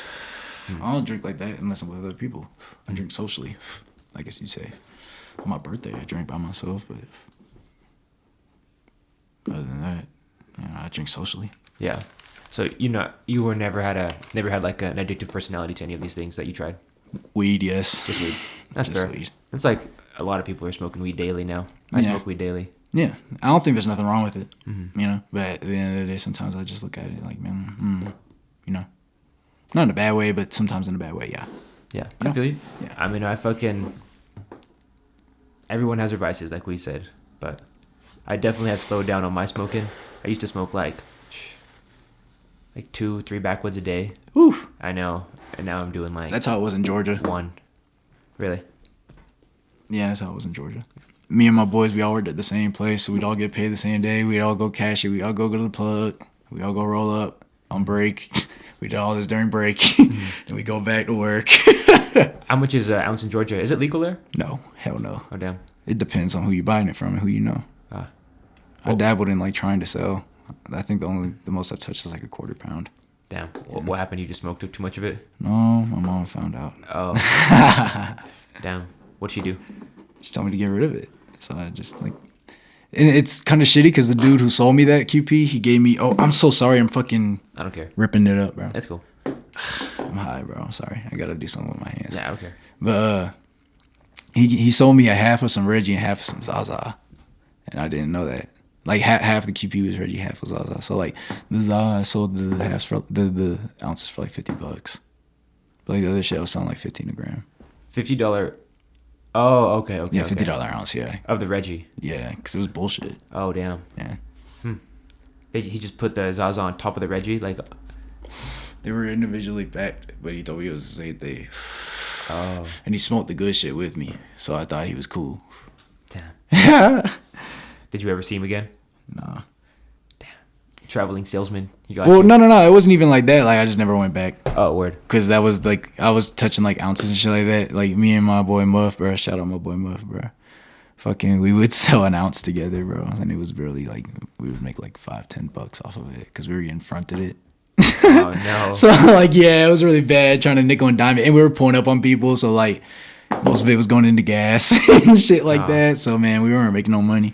I don't drink like that unless I'm with other people. I drink socially, I guess you'd say. On my birthday, I drink by myself, but other than that, you know, I drink socially. Yeah. So you were never had like an addictive personality to any of these things that you tried? Weed, yes. Just weed. That's just fair. Weed. It's like a lot of people are smoking weed daily now. I smoke weed daily. Yeah, I don't think there's nothing wrong with it. You know, but at the end of the day, sometimes I just look at it like, man, you know, not in a bad way, but sometimes in a bad way. Yeah. Yeah, I feel you. Yeah. I mean, everyone has their vices, like we said, but I definitely have slowed down on my smoking. I used to smoke like 2-3 backwoods a day. Oof. I know, and now I'm doing like. That's how it was in Georgia. 1. Really? Yeah, that's how it was in Georgia. Me and my boys, we all worked at the same place, so we'd all get paid the same day. We'd all go cash it. We'd all go to the plug. We'd all go roll up on break. We did all this during break. And we go back to work. How much is an ounce in Georgia? Is it legal there? No. Hell no. Oh, damn. It depends on who you're buying it from and who you know. I dabbled in like trying to sell. I think the most I've touched is like a quarter pound. Damn. Yeah. What happened? You just smoked too much of it? No, my mom found out. Oh. Damn. What'd she do? She told me to get rid of it. So I just like, and it's kind of shitty because the dude who sold me that QP, he gave me, I'm so sorry, I'm fucking. I don't care. Ripping it up, bro. That's cool. I'm high, bro. I'm sorry. I gotta do something with my hands. Yeah, I don't care. But he sold me a half of some Reggie and half of some Zaza, and I didn't know that. Like half the QP was Reggie, half was Zaza. So like the Zaza, I sold the halves for the ounces for like $50. But like the other shit, I was selling like $15 a gram. $50. Oh, okay. Yeah, $50 ounce. Yeah. Of the Reggie. Yeah, because it was bullshit. Oh, damn. Yeah. He just put the Zaza on top of the Reggie, like. They were individually packed, but he told me it was the same thing. Oh. And he smoked the good shit with me, so I thought he was cool. Damn. Did you ever see him again? Nah. Damn. traveling salesman. No. It wasn't even like that. Like, I just never went back. Oh, word. Because that was like, I was touching like ounces and shit like that. Like, me and my boy Muff, bro. Shout out my boy Muff, bro. Fucking, we would sell an ounce together, bro. And it was really like, we would make like $5-10 off of it because we were getting fronted it. Oh, no. So, like, yeah, it was really bad trying to nickel and dime it. And we were pulling up on people. So, like, most of it was going into gas and shit like that. So, man, we weren't making no money.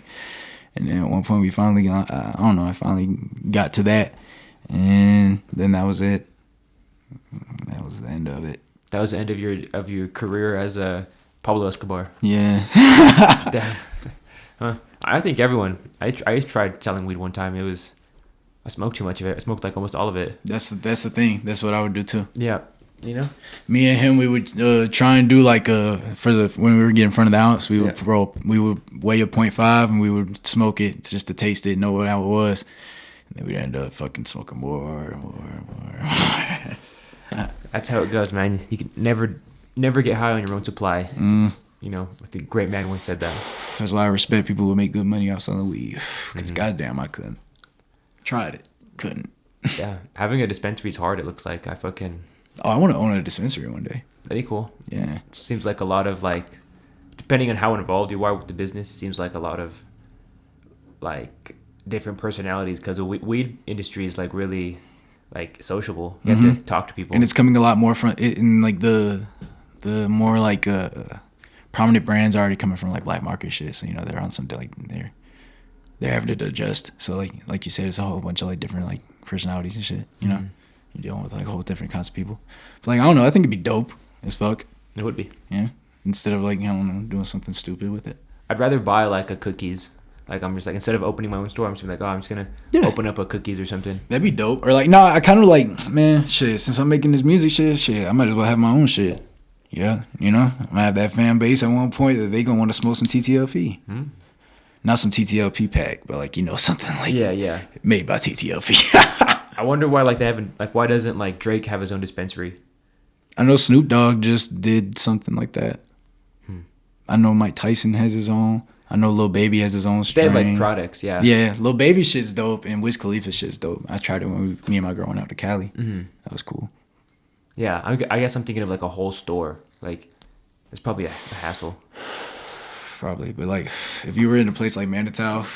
And then at one point, we finally, I finally got to that. And then that was it. That was the end of it. That was the end of your career as a Pablo Escobar. Yeah. Damn. Huh. I think everyone. I tried selling weed one time. I smoked too much of it. I smoked like almost all of it. That's the thing. That's what I would do too. Yeah. You know. Me and him, we would try and do like when we were getting in front of the ounce, we would weigh a 0.5 and we would smoke it just to taste it, know how it was, and then we'd end up fucking smoking more. That's how it goes, man. You can never get high on your own supply. You know, I think great man once said that. That's why I respect people who make good money off selling weed. Because goddamn, I couldn't. Tried it, couldn't. Yeah, having a dispensary is hard. It looks like I want to own a dispensary one day. That'd be cool. Yeah. It seems like a lot of like, depending on how involved you are with the business, it seems like a lot of like different personalities because the weed industry is like really like sociable. You have to talk to people, and it's coming a lot more from in like the more like prominent brands are already coming from like black market shit. So they're on some like they're having to adjust. So like you said, it's a whole bunch of like different like personalities and shit. You're dealing with like whole different kinds of people. But like I don't know, I think it'd be dope as fuck. It would be. Yeah. Instead of like, I don't know, doing something stupid with it. I'd rather buy like a cookies. Like I'm just like, instead of opening my own store, I'm just like, I'm just gonna open up a cookies or something. That'd be dope. Or like, no, I kind of like, man, shit. Since I'm making this music shit, I might as well have my own shit. Yeah, I'm gonna have that fan base at one point that they gonna want to smoke some TTLP. Not some TTLP pack, but like something like made by TTLP. I wonder why like they haven't like why doesn't like Drake have his own dispensary? I know Snoop Dogg just did something like that. I know Mike Tyson has his own. I know Lil Baby has his own strain. They have like products, yeah. Yeah, Lil Baby shit's dope and Wiz Khalifa shit's dope. I tried it when me and my girl went out to Cali. That was cool. Yeah, I guess I'm thinking of like a whole store. Like, it's probably a hassle. Probably, but like if you were in a place like Manitow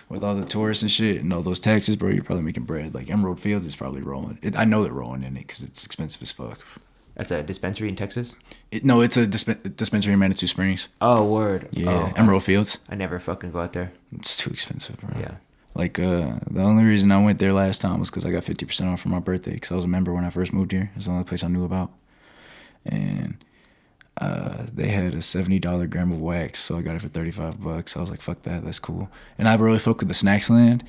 with all the tourists and shit and all those taxes, bro, you're probably making bread. Like Emerald Fields is probably rolling. I know they're rolling in it because it's expensive as fuck. That's a dispensary in Texas? No, it's a dispensary in Manitou Springs. Oh, word. Yeah, Emerald Fields. I never fucking go out there. It's too expensive, bro. Yeah. Like the only reason I went there last time was because I got 50% off for my birthday because I was a member when I first moved here. It was the only place I knew about. And they had a $70 gram of wax, so I got it for $35. I was like, fuck that, that's cool. And I really fuck with the Snacks Land,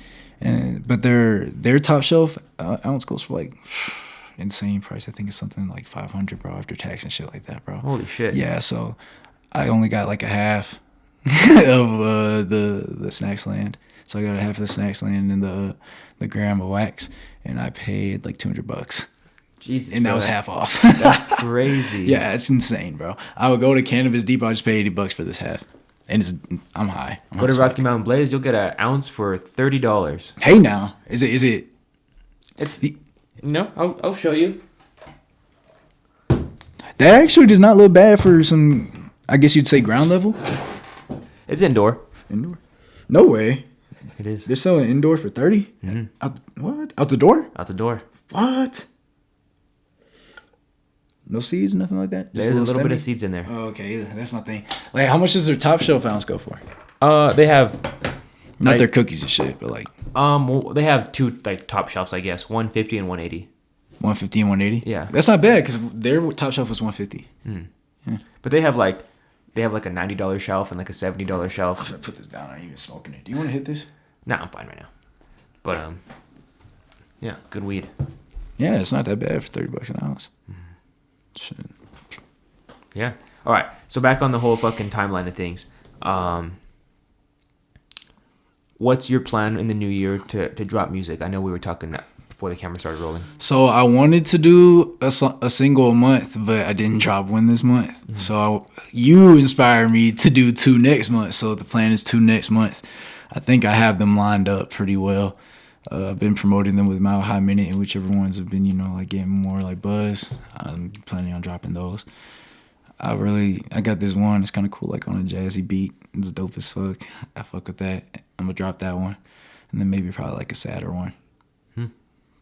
but their top shelf ounce goes for like insane price. I think it's something like $500, bro, after tax and shit like that, bro. Holy shit. Yeah, so I only got like a half of the Snacks Land. So I got a half of the Snacks Land and the gram of wax, and I paid like $200. Jesus, and that was half off. That's crazy. Yeah, it's insane, bro. I would go to Cannabis Depot. I just pay $80 for this half, and I'm high. Go to Rocky Mountain Blaze. You'll get an ounce for $30. Hey, now is it? It's no. I'll show you. That actually does not look bad for some. I guess you'd say ground level. It's indoor. Indoor? No way. It is. They're selling indoor for $30. What? Out the door? Out the door. What? No seeds, nothing like that. Just There's a little bit of seeds in there. Oh, okay, that's my thing. Like, how much does their top shelf ounce go for? They have not their cookies and shit, but like well, they have two like top shelves, I guess, 150 and 180. 150 and 180. Yeah, that's not bad because their top shelf was 150. Yeah. But they have like a $90 shelf and like a $70 shelf. I'm gonna put this down. I ain't even smoking it. Do you want to hit this? Nah, I'm fine right now. But yeah, good weed. Yeah, it's not that bad for $30 an ounce. Shit. Yeah. All right. So back on the whole fucking timeline of things. What's your plan in the new year to drop music? I know we were talking before the camera started rolling. So I wanted to do a single a month, but I didn't drop one this month. Mm-hmm. So you inspired me to do 2 next month. So the plan is 2 next month. I think I have them lined up pretty well. I've been promoting them with Mile High Minute, and whichever ones have been, like getting more like buzz. I'm planning on dropping those. I got this one. It's kind of cool, like on a jazzy beat. It's dope as fuck. I fuck with that. I'm gonna drop that one, and then maybe probably like a sadder one,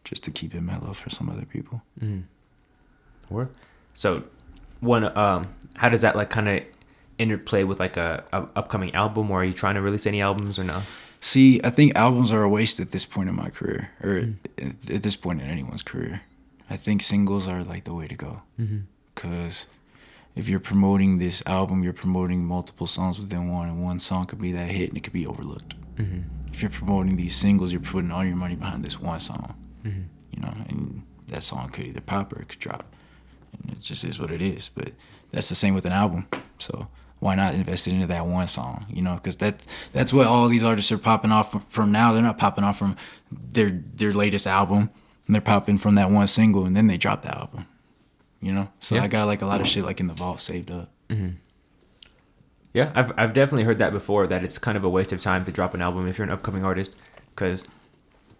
just to keep it mellow for some other people. Or so, how does that like kind of interplay with like a upcoming album, or are you trying to release any albums or no? See, I think albums are a waste at this point in my career, or at this point in anyone's career. I think singles are like the way to go, because if you're promoting this album, you're promoting multiple songs within one, and one song could be that hit and it could be overlooked. If you're promoting these singles, you're putting all your money behind this one song, and that song could either pop or it could drop. And it just is what it is. But that's the same with an album. So why not invest it into that one song? Because that's what all these artists are popping off from now. They're not popping off from their latest album. And they're popping from that one single, and then they drop the album. So I got like a lot of shit like in the vault saved up. Yeah, I've definitely heard that before, that it's kind of a waste of time to drop an album if you're an upcoming artist, because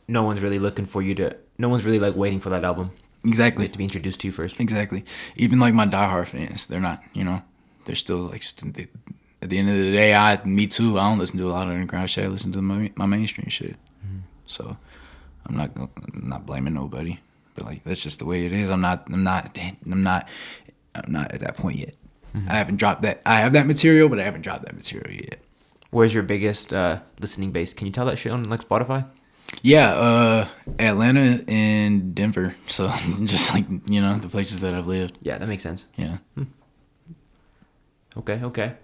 no one's really no one's really like waiting for that album. Exactly. To be introduced to you first. Exactly. Even like my diehard fans, they're not, they're still like, at the end of the day, me too, I don't listen to a lot of underground shit. I listen to my mainstream shit. So I'm not blaming nobody, but like, that's just the way it is. I'm not at that point yet. I haven't dropped that. I have that material, but I haven't dropped that material yet. Where's your biggest listening base? Can you tell that shit on like Spotify? Yeah, Atlanta and Denver. So just like, the places that I've lived. Yeah, that makes sense. Yeah. Okay.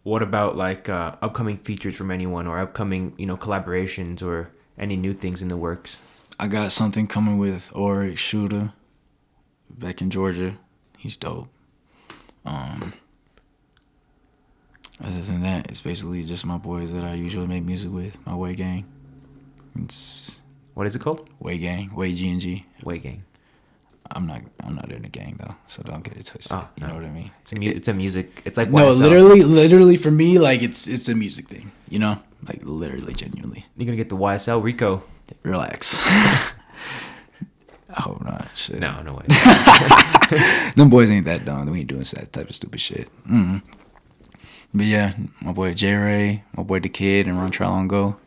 What about like upcoming features from anyone, or upcoming, collaborations, or any new things in the works? I got something coming with Oryx Shooter back in Georgia. He's dope. Other than that, it's basically just my boys that I usually make music with, my Way Gang. What is it called? Way Gang, Way G&G. Way Gang. I'm not in a gang though, so don't get it twisted. Oh, you know what I mean? It's a music. It's like no, literally for me, like it's a music thing. Like literally, genuinely. You're gonna get the YSL Rico. Relax. I hope not. Shit. No way. Them boys ain't that dumb. We ain't doing that type of stupid shit. But yeah, my boy J Ray, my boy The Kid, and Run Trial and Go.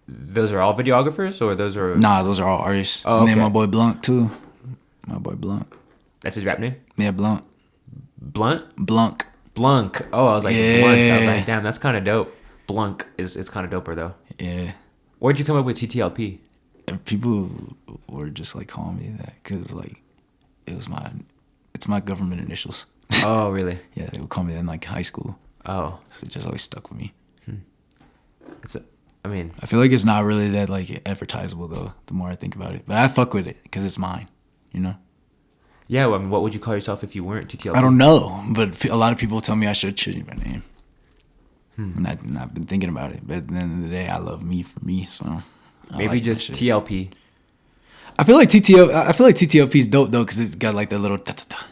Those are all videographers, or those are? Nah, those are all artists. Oh, and okay. then my boy Blunt too. My boy Blunt. That's his rap name? Yeah, Blunt. Blunt? Blunk. Blunk. Oh, I was like, yeah. Blunt. I was like, damn, that's kind of dope. Blunk is kind of doper though. Yeah. Where'd you come up with TTLP? People were just like calling me that because like it's my government initials. Oh, really? Yeah, they would call me that in like high school. Oh. So it just always stuck with me. I feel like it's not really that like advertisable though, the more I think about it. But I fuck with it because it's mine, Yeah, well, what would you call yourself if you weren't TTLP? I don't know, but a lot of people tell me I should change my name. And I've been thinking about it. But at the end of the day, I love me for me, so... Maybe like just TLP. I feel like TTLP is dope though because it's got like that little ta-ta-ta,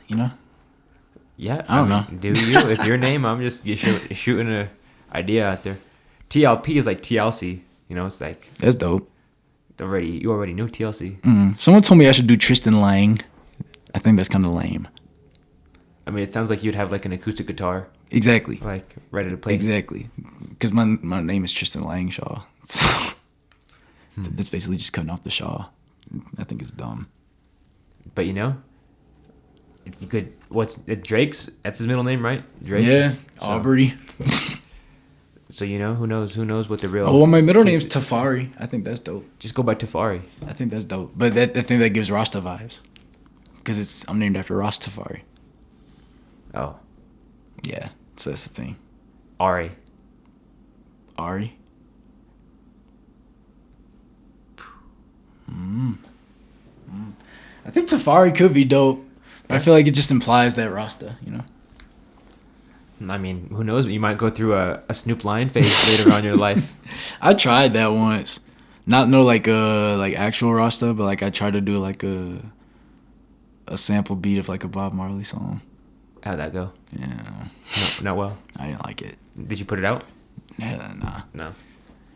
Yeah, I don't know. Do you? It's your name. I'm just shooting an idea out there. TLP is like TLC. It's like that's dope. You already knew TLC. Someone told me I should do Tristan Lang. I think that's kind of lame. I mean, it sounds like you'd have like an acoustic guitar. Exactly. Like ready to play. Exactly. Because my name is Tristan Langshaw. So that's basically just cutting off the Shaw. I think it's dumb. But it's good. Drake's? That's his middle name, right? Drake. Yeah. Aubrey. So who knows what the real. Oh, well, my middle name's Tafari. I think that's dope. Just go by Tafari. I think that's dope. But I think that gives Rasta vibes. Because I'm named after Ross Tafari. Oh. Yeah. So that's the thing. Ari. I think Tafari could be dope. But I feel like it just implies that Rasta, I mean, who knows? You might go through a Snoop Lion phase later on in your life. I tried that once. Not like actual Rasta, but like I tried to do like a sample beat of like a Bob Marley song. How'd that go? Yeah. Not well. I didn't like it. Did you put it out? Nah. No.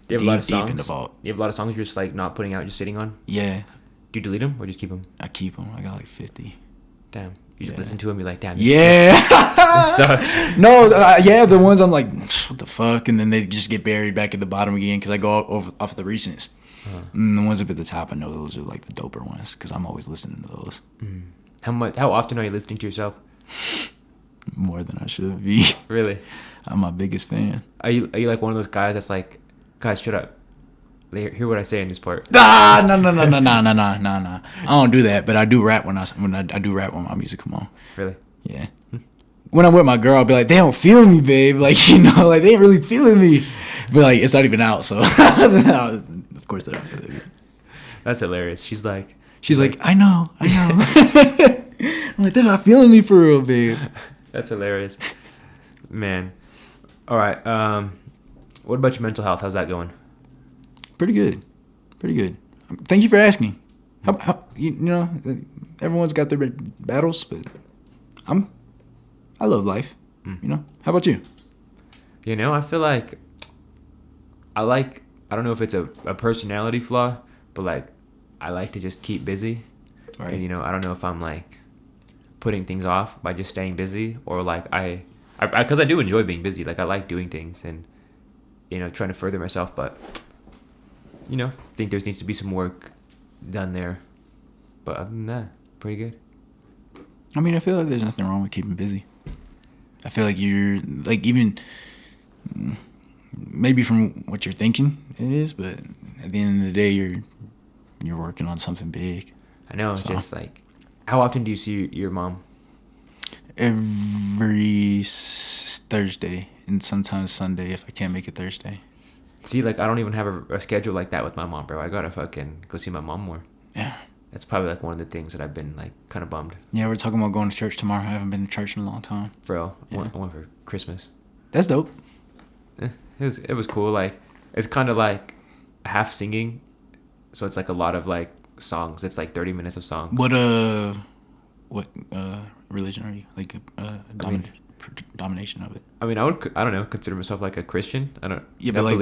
Do you have a lot of songs? Deep in the vault. You have a lot of songs you're just like not putting out, just sitting on? Yeah. Do you delete them or just keep them? I keep them. I got like 50. Damn. You just listen to them, you're like, damn. This sucks. No, the ones I'm like, what the fuck? And then they just get buried back at the bottom again because I go off the recents. And the ones up at the top, I know those are like the doper ones because I'm always listening to those. How often are you listening to yourself? More than I should be. Really? I'm my biggest fan. Are you like one of those guys that's like, guys, shut up. Hear what I say in this part. No. I don't do that, but I do rap when I do rap when my music come on. Really? Yeah. When I'm with my girl, I'll be like, they don't feel me, babe. Like, you know, like they ain't really feeling me. But like, it's not even out, so of course they don't feel me. That's hilarious. She's like, I know. I'm like, they're not feeling me for real, babe. That's hilarious, man. All right. What about your mental health? How's that going? Pretty good. Thank you for asking. How you know, everyone's got their battles, but I love life. You know. How about you? You know, I feel like I don't know if it's a personality flaw, but like I like to just keep busy. Right. And you know, I don't know if I'm like putting things off by just staying busy, or like I because I do enjoy being busy. Like I like doing things and, you know, trying to further myself, but, you know, I think there needs to be some work done there. But other than that, pretty good. I mean, I feel like there's nothing wrong with keeping busy. I feel like you're like, even maybe from what you're thinking it is, but at the end of the day, you're working on something big. I know. It's just like, how often do you see your mom? Every Thursday, and sometimes Sunday if I can't make it Thursday. See, like, I don't even have a schedule like that with my mom, bro. I gotta fucking go see my mom more. Yeah. That's probably like one of the things that I've been like kind of bummed. Yeah, we're talking about going to church tomorrow. I haven't been to church in a long time. Bro, yeah. I went for Christmas. That's dope. It was cool. Like, it's kind of like half singing, so it's like a lot of like songs. It's like 30 minutes of songs. What religion are you? Like domination of it? I mean, I don't know, consider myself like a Christian. I don't. Yeah, but like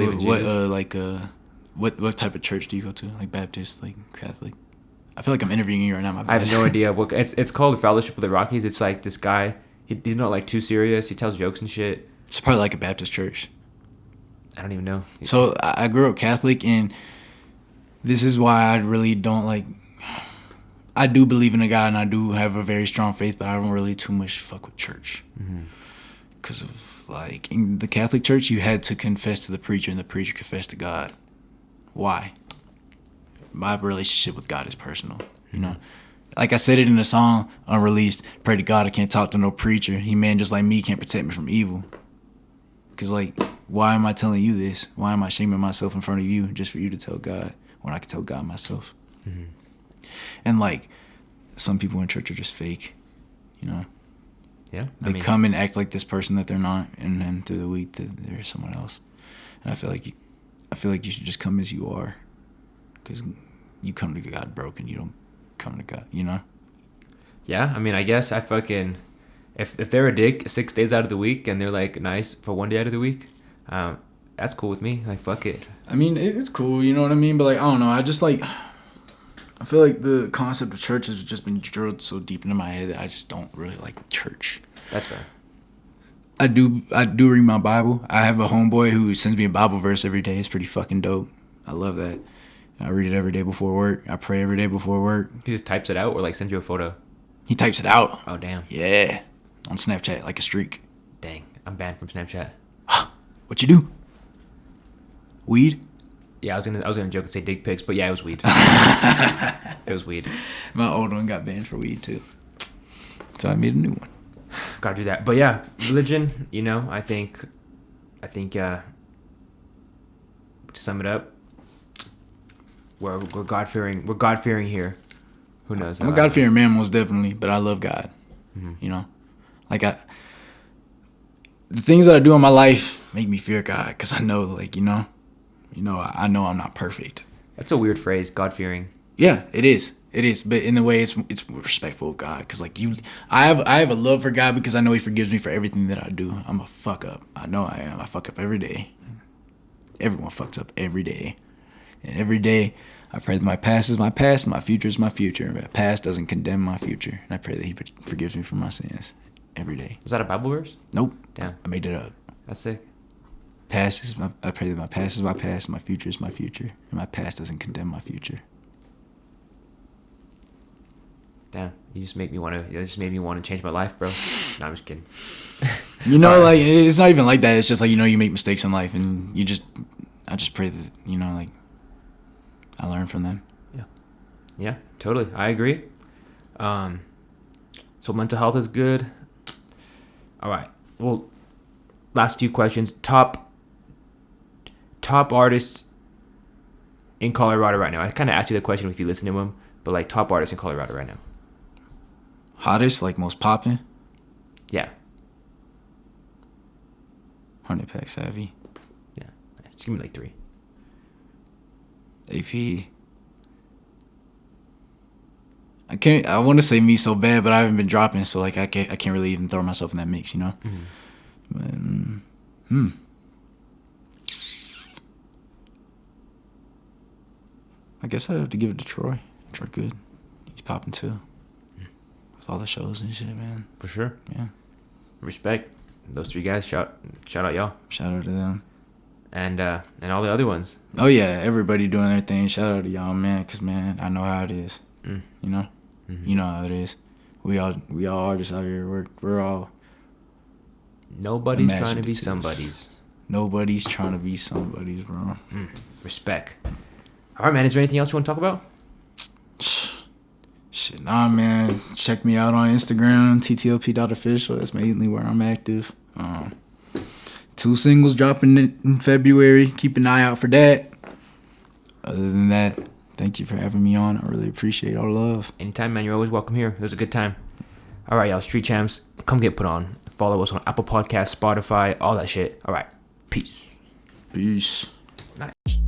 what type of church do you go to? Like Baptist, like Catholic? I feel like I'm interviewing you right now. I have no idea. It's called Fellowship of the Rockies. It's like this guy. He's not like too serious. He tells jokes and shit. It's probably like a Baptist church. I don't even know. So I grew up Catholic, and this is why I really don't like. I do believe in a God, and I do have a very strong faith, but I don't really too much fuck with church. Because of, like, in the Catholic Church, you had to confess to the preacher, and the preacher confessed to God. Why? My relationship with God is personal, you know? Like I said it in the song, Unreleased, pray to God I can't talk to no preacher. He man just like me can't protect me from evil. Because, like, why am I telling you this? Why am I shaming myself in front of you just for you to tell God when I can tell God myself? And, like, some people in church are just fake, you know? Yeah. They come and act like this person that they're not, and then through the week they're someone else. And I feel like you should just come as you are, because you come to God broken. You don't come to God, you know? Yeah, I mean, I guess I fucking... If they're a dick 6 days out of the week and they're, like, nice for 1 day out of the week, that's cool with me. Like, fuck it. I mean, it's cool, you know what I mean? But, like, I don't know. I just, like... I feel like the concept of church has just been drilled so deep into my head that I just don't really like church. That's fair. I do read my Bible. I have a homeboy who sends me a Bible verse every day. It's pretty fucking dope. I love that. I read it every day before work. I pray every day before work. He just types it out or, like, sends you a photo? He types it out. Oh, damn. Yeah. On Snapchat, like a streak. Dang. I'm banned from Snapchat. What you do? Weed? Yeah, I was gonna joke and say dick pics, but yeah, it was weed. It was weed. My old one got banned for weed too, so I made a new one. Gotta do that. But yeah, religion. You know, I think. To sum it up, we're God fearing. We're God fearing here. Who knows? I'm a God fearing man, most definitely, but I love God. You know, like the things that I do in my life make me fear God, because I know, like, I know I'm not perfect. That's a weird phrase, God-fearing. Yeah, it is. It is, but in a way, it's respectful of God, because like I have a love for God because I know He forgives me for everything that I do. I'm a fuck up. I know I am. I fuck up every day. Everyone fucks up every day, and every day I pray that my past is my past and my future is my future. My past doesn't condemn my future, and I pray that He forgives me for my sins every day. Is that a Bible verse? Nope. Damn, I made it up. that's sick. I pray that my past is my past, my future is my future, and my past doesn't condemn my future. Damn, you just made me want to change my life, bro. No, I'm just kidding. Like, it's not even like that. It's just like, you make mistakes in life, and I just pray that, like, I learn from them. Yeah, totally. I agree. So mental health is good. All right. Well, last few questions. Top artists in Colorado right now. I kind of asked you the question if you listen to them, but like top artists in Colorado right now. Hottest, like most popping? Yeah. 100 Pack Savvy. Yeah. Just give me like 3. AP. I want to say me so bad, but I haven't been dropping, so like I can't really even throw myself in that mix, Mm-hmm. But, I guess I'd have to give it to Troy. Troy good. He's popping too. With all the shows and shit, man. For sure. Yeah. Respect. Those 3 guys. Shout out y'all. Shout out to them. And all the other ones. Oh yeah, everybody doing their thing. Shout out to y'all, man, because man, I know how it is. Mm-hmm. You know how it is. We all artists out here. We're all. Nobody's trying to be somebody's. Nobody's trying to be somebody's, bro. Respect. All right, man. Is there anything else you want to talk about? Shit, nah, man. Check me out on Instagram, TTLP.official. That's mainly where I'm active. 2 singles dropping in February. Keep an eye out for that. Other than that, thank you for having me on. I really appreciate all the love. Anytime, man. You're always welcome here. It was a good time. All right, y'all. Street Champs, come get put on. Follow us on Apple Podcasts, Spotify, all that shit. All right. Peace. Peace. Nice.